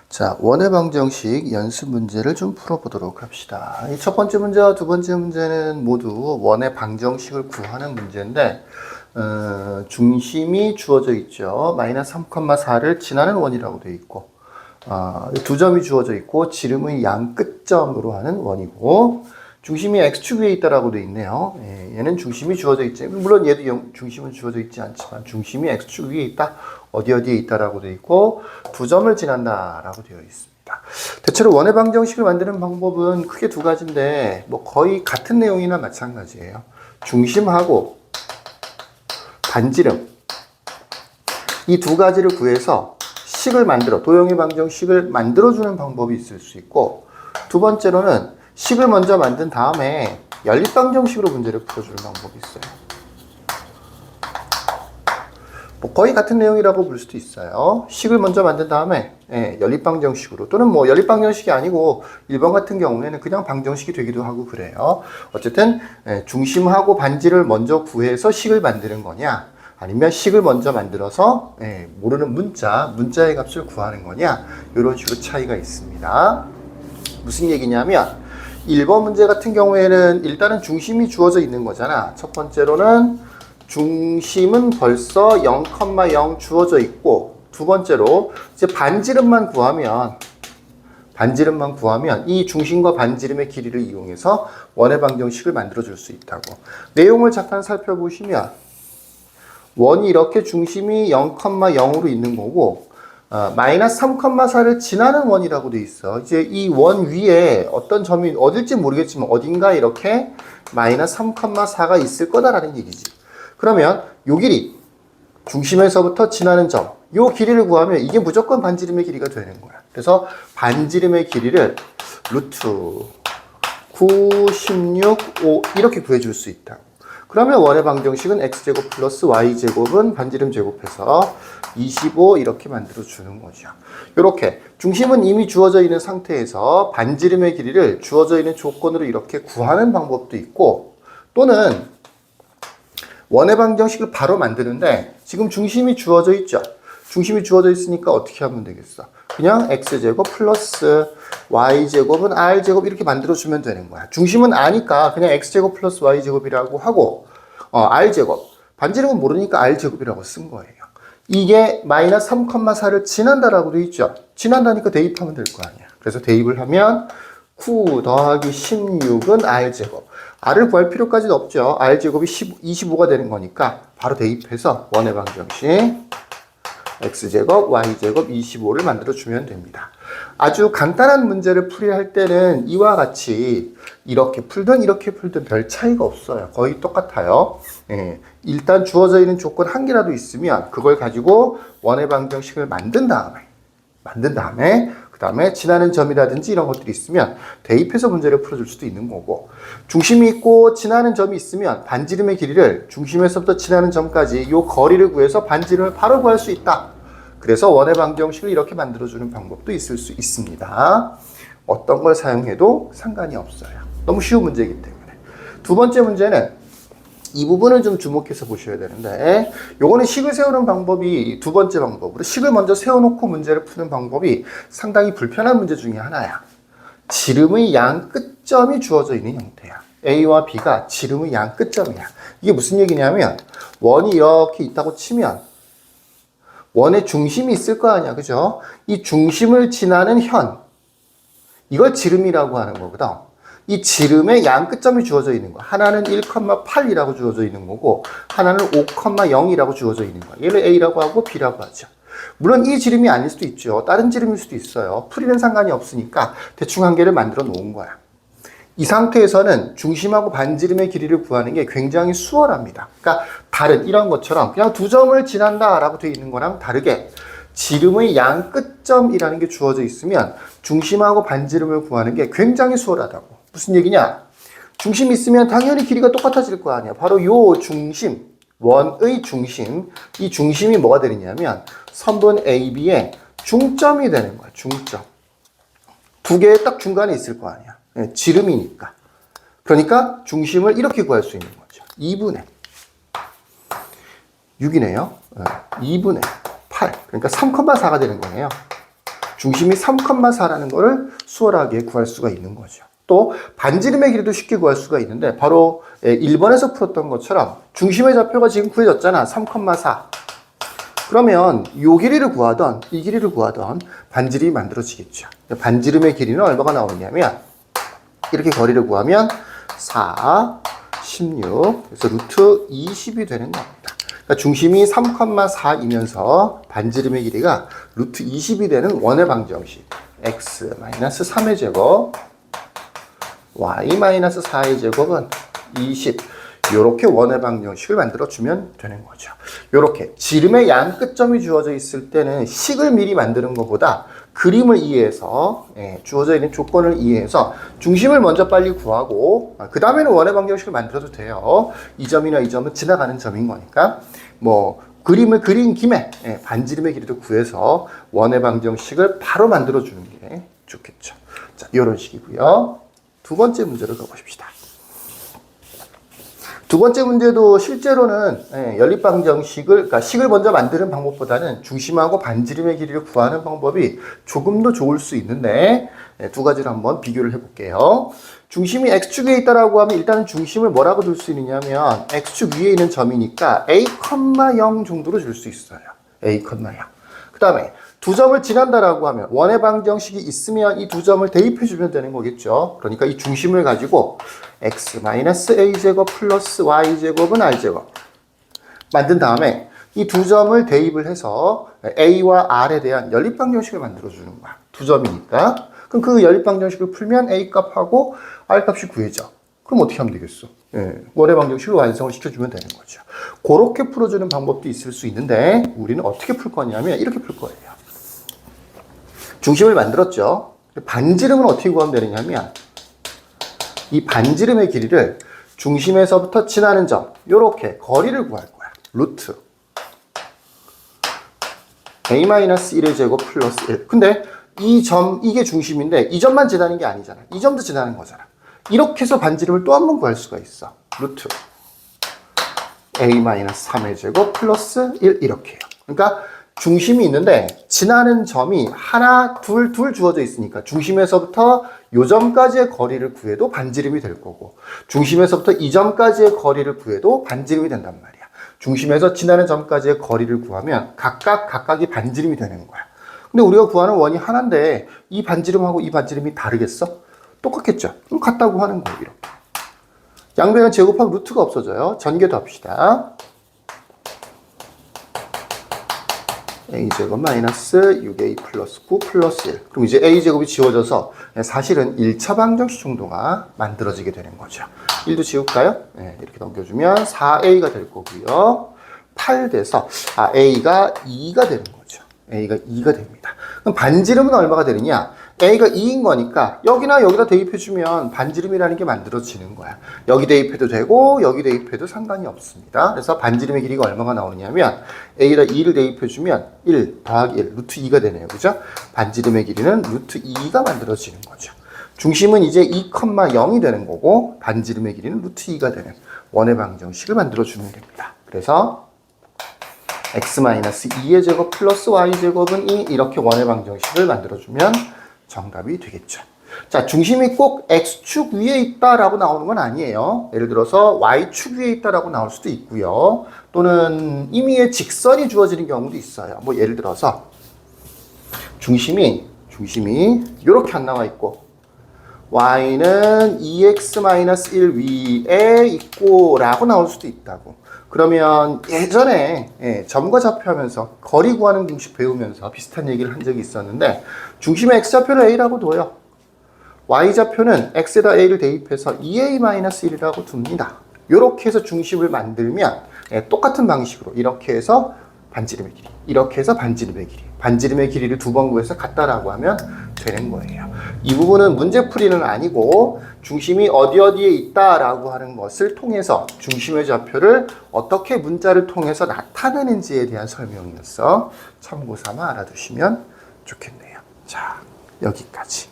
자, 원의 방정식 연습 문제를 좀 풀어보도록 합시다. 이 첫 번째 문제와 두 번째 문제는 모두 원의 방정식을 구하는 문제인데, 중심이 주어져 있죠. 마이너스 3,4를 지나는 원이라고 되어 있고, 두 점이 주어져 있고, 지름의 양 끝점으로 하는 원이고, 중심이 x축 위에 있다라고 되어 있네요. 예, 얘는 중심이 주어져 있지. 물론 얘도 중심은 주어져 있지 않지만, 중심이 x축 위에 있다. 어디에 있다라고 되어 있고, 두 점을 지난다라고 되어 있습니다. 대체로 원의 방정식을 만드는 방법은 크게 두 가지인데, 뭐 거의 같은 내용이나 마찬가지예요. 중심하고 반지름. 이 두 가지를 구해서 식을 만들어, 도형의 방정식을 만들어주는 방법이 있을 수 있고, 두 번째로는 식을 먼저 만든 다음에 연립방정식으로 문제를 풀어주는 방법이 있어요. 뭐 거의 같은 내용이라고 볼 수도 있어요. 식을 먼저 만든 다음에 연립방정식으로, 또는 뭐 연립방정식이 아니고 1번 같은 경우에는 그냥 방정식이 되기도 하고 그래요. 어쨌든 중심하고 반지를 먼저 구해서 식을 만드는 거냐, 아니면 식을 먼저 만들어서 모르는 문자의 값을 구하는 거냐, 이런 식으로 차이가 있습니다. 무슨 얘기냐면 1번 문제 같은 경우에는 일단은 중심이 주어져 있는 거잖아. 첫 번째로는 중심은 벌써 0,0 주어져 있고, 두 번째로 이제 반지름만 구하면 이 중심과 반지름의 길이를 이용해서 원의 방정식을 만들어 줄 수 있다고. 내용을 잠깐 살펴보시면 원이 이렇게 중심이 0,0으로 있는 거고, 마이너스 3,4를 지나는 원이라고 돼 있어. 이제 이 원 위에 어떤 점이 어딜지 모르겠지만 어딘가 이렇게 마이너스 3,4가 있을 거다라는 얘기지. 그러면 요 길이, 중심에서부터 지나는 점, 요 길이를 구하면 이게 무조건 반지름의 길이가 되는 거야. 그래서 반지름의 길이를 루트 9, 16, 5 이렇게 구해줄 수 있다. 그러면 원의 방정식은 x제곱 플러스 y제곱은 반지름 제곱해서 25 이렇게 만들어주는 거죠. 이렇게 중심은 이미 주어져 있는 상태에서 반지름의 길이를 주어져 있는 조건으로 이렇게 구하는 방법도 있고, 또는 원의 방정식을 바로 만드는데 지금 중심이 주어져 있죠. 중심이 주어져 있으니까 어떻게 하면 되겠어? 그냥 x제곱 플러스 y제곱은 r제곱 이렇게 만들어주면 되는 거야. 중심은 아니까 그냥 x제곱 플러스 y제곱이라고 하고, r제곱, 반지름은 모르니까 r제곱이라고 쓴 거예요. 이게 마이너스 3,4를 지난다라고 되어 있죠. 지난다니까 대입하면 될 거 아니야. 그래서 대입을 하면 9 더하기 16은 r제곱. r을 구할 필요까지는 없죠. r제곱이 25가 되는 거니까 바로 대입해서 원의 방정식 x제곱, y제곱 25를 만들어주면 됩니다. 아주 간단한 문제를 풀이할 때는 이와 같이 이렇게 풀든 이렇게 풀든 별 차이가 없어요. 거의 똑같아요. 일단 주어져 있는 조건 한 개라도 있으면 그걸 가지고 원의 방정식을 만든 다음에 그 다음에 지나는 점이라든지 이런 것들이 있으면 대입해서 문제를 풀어줄 수도 있는 거고, 중심이 있고 지나는 점이 있으면 반지름의 길이를 중심에서부터 지나는 점까지 이 거리를 구해서 반지름을 바로 구할 수 있다. 그래서 원의 방정식을 이렇게 만들어주는 방법도 있을 수 있습니다. 어떤 걸 사용해도 상관이 없어요. 너무 쉬운 문제이기 때문에. 두 번째 문제는 이 부분을 좀 주목해서 보셔야 되는데, 요거는 식을 세우는 방법이 두 번째 방법으로, 식을 먼저 세워놓고 문제를 푸는 방법이 상당히 불편한 문제 중에 하나야. 지름의 양 끝점이 주어져 있는 형태야. A와 B가 지름의 양 끝점이야. 이게 무슨 얘기냐면 원이 이렇게 있다고 치면 원의 중심이 있을 거 아니야, 그죠? 이 중심을 지나는 현, 이걸 지름이라고 하는 거거든. 이 지름의 양 끝점이 주어져 있는 거야. 하나는 1,8이라고 주어져 있는 거고, 하나는 5,0이라고 주어져 있는 거야. 얘를 A라고 하고 B라고 하죠. 물론 이 지름이 아닐 수도 있죠. 다른 지름일 수도 있어요. 풀이는 상관이 없으니까 대충 한 개를 만들어 놓은 거야. 이 상태에서는 중심하고 반지름의 길이를 구하는 게 굉장히 수월합니다. 그러니까 다른 이런 것처럼 그냥 두 점을 지난다라고 되어 있는 거랑 다르게 지름의 양 끝점이라는 게 주어져 있으면 중심하고 반지름을 구하는 게 굉장히 수월하다고. 무슨 얘기냐? 중심이 있으면 당연히 길이가 똑같아질 거 아니야. 바로 요 중심, 원의 중심, 이 중심이 뭐가 되느냐면 선분 AB의 중점이 되는 거야. 중점. 두 개의 딱 중간에 있을 거 아니야. 지름이니까. 그러니까 중심을 이렇게 구할 수 있는 거죠. 2분의 6이네요. 2분의 8. 그러니까 3,4가 되는 거네요. 중심이 3,4라는 거를 수월하게 구할 수가 있는 거죠. 또 반지름의 길이도 쉽게 구할 수가 있는데 바로 1번에서 풀었던 것처럼 중심의 좌표가 지금 구해졌잖아. 3,4. 그러면 이 길이를 구하던 이 길이를 구하던 반지름이 만들어지겠죠. 반지름의 길이는 얼마가 나오냐면 이렇게 거리를 구하면 4, 16, 그래서 루트 20이 되는 겁니다. 그러니까 중심이 3,4이면서 반지름의 길이가 루트 20이 되는 원의 방정식 x-3의 제곱 y-4의 제곱은 20 이렇게 원의 방정식을 만들어주면 되는 거죠. 이렇게 지름의 양 끝점이 주어져 있을 때는 식을 미리 만드는 것보다 그림을 이해해서 주어져 있는 조건을 이해해서 중심을 먼저 빨리 구하고 그 다음에는 원의 방정식을 만들어도 돼요. 이 점이나 이 점은 지나가는 점인 거니까 뭐 그림을 그린 김에 반지름의 길이도 구해서 원의 방정식을 바로 만들어주는 게 좋겠죠. 자, 이런 식이고요. 두 번째 문제를 가보십시다. 두 번째 문제도 실제로는 그러니까 식을 먼저 만드는 방법보다는 중심하고 반지름의 길이를 구하는 방법이 조금 더 좋을 수 있는데 두 가지를 한번 비교를 해볼게요. 중심이 x축 위에 있다라고 하면 일단은 중심을 뭐라고 둘 수 있느냐면 x축 위에 있는 점이니까 a, 0 정도로 줄 수 있어요. a, 0. 그 다음에 두 점을 지난다라고 하면 원의 방정식이 있으면 이 두 점을 대입해주면 되는 거겠죠. 그러니까 이 중심을 가지고 x-a제곱 플러스 y제곱은 r제곱 만든 다음에 이 두 점을 대입을 해서 a와 r에 대한 연립방정식을 만들어주는 거야. 두 점이니까. 그럼 그 연립방정식을 풀면 a 값하고 r 값이 구해져. 그럼 어떻게 하면 되겠어? 원의 방정식을 완성을 시켜주면 되는 거죠. 그렇게 풀어주는 방법도 있을 수 있는데 우리는 어떻게 풀 거냐면 이렇게 풀 거예요. 중심을 만들었죠. 반지름은 어떻게 구하면 되느냐면 이 반지름의 길이를 중심에서부터 지나는 점 이렇게 거리를 구할 거야. 루트 a-1의 제곱 플러스 1. 근데 이 점 이게 중심인데 이 점만 지나는 게 아니잖아. 이 점도 지나는 거잖아. 이렇게 해서 반지름을 또 한 번 구할 수가 있어. 루트 a-3의 제곱 플러스 1 이렇게요. 그러니까 중심이 있는데 지나는 점이 하나, 둘 주어져 있으니까 중심에서부터 요 점까지의 거리를 구해도 반지름이 될 거고 중심에서부터 이 점까지의 거리를 구해도 반지름이 된단 말이야. 중심에서 지나는 점까지의 거리를 구하면 각각이 반지름이 되는 거야. 근데 우리가 구하는 원이 하나인데 이 반지름하고 이 반지름이 다르겠어? 똑같겠죠? 그럼 같다고 하는 거예요. 이렇게. 양변을 제곱하면 루트가 없어져요. 전개도 합시다. a제곱 마이너스 6a 플러스 9 플러스 1. 그럼 이제 a제곱이 지워져서 사실은 1차 방정식 정도가 만들어지게 되는 거죠. 1도 지울까요? 이렇게 넘겨주면 4a가 될 거고요. 8 돼서 a가 2가 되는 거죠. a가 2가 됩니다. 그럼 반지름은 얼마가 되느냐? a가 2인 거니까 여기나 여기다 대입해주면 반지름이라는 게 만들어지는 거야. 여기 대입해도 되고 여기 대입해도 상관이 없습니다. 그래서 반지름의 길이가 얼마가 나오냐면 a에다 2를 대입해주면 1 더하기 1 루트 2가 되네요. 그죠? 반지름의 길이는 루트 2가 만들어지는 거죠. 중심은 이제 2,0이 되는 거고 반지름의 길이는 루트 2가 되는 원의 방정식을 만들어주면 됩니다. 그래서 x-2의 제곱 플러스 y제곱은 2 이렇게 원의 방정식을 만들어주면 정답이 되겠죠. 자, 중심이 꼭 x축 위에 있다라고 나오는 건 아니에요. 예를 들어서 y축 위에 있다라고 나올 수도 있고요. 또는 임의의 직선이 주어지는 경우도 있어요. 뭐 예를 들어서 중심이 이렇게 안 나와 있고 y는 2x-1 위에 있고 라고 나올 수도 있다고. 그러면 예전에 점과 좌표 하면서 거리 구하는 공식 배우면서 비슷한 얘기를 한 적이 있었는데 중심의 x좌표를 a라고 둬요. y좌표는 x에다 a를 대입해서 2a-1이라고 둡니다. 이렇게 해서 중심을 만들면 똑같은 방식으로 이렇게 해서 반지름의 길이, 이렇게 해서 반지름의 길이, 반지름의 길이를 두 번 구해서 같다라고 하면 되는 거예요. 이 부분은 문제풀이는 아니고 중심이 어디에 있다라고 하는 것을 통해서 중심의 좌표를 어떻게 문자를 통해서 나타내는지에 대한 설명이었어. 참고 삼아 알아두시면 좋겠네요. 자, 여기까지.